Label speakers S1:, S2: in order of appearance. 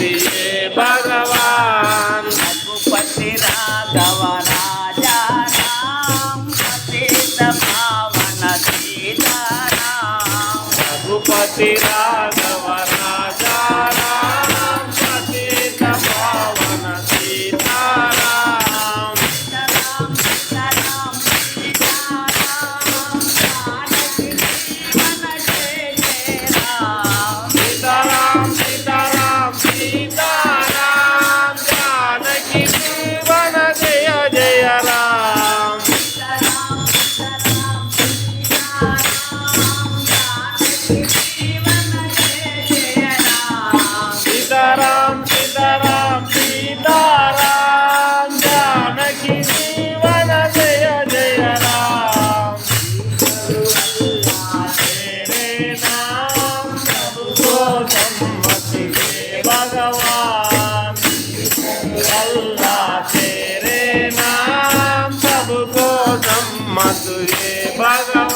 S1: सम्मति ये भगवान।
S2: रघुपति राघव राजा राम पतित पावन सीताराम।
S1: रघुपति राघव राजा राम पतित पावन सीताराम।
S2: सीताराम सीताराम सीताराम जानकी जीवन जय जय राम।
S1: सीताराम सीताराम सीताराम जानकी जीवन जय जय राम।
S2: सीताराम सीताराम सीताराम जानकी जीवन जय जय राम।
S1: सीताराम सीताराम सीताराम जानकी जीवन जय जय राम। तेरे नाम सबको सम्मति दे भगवान। अल्लाह तेरे नाम सबको सम्मति दे भगवान।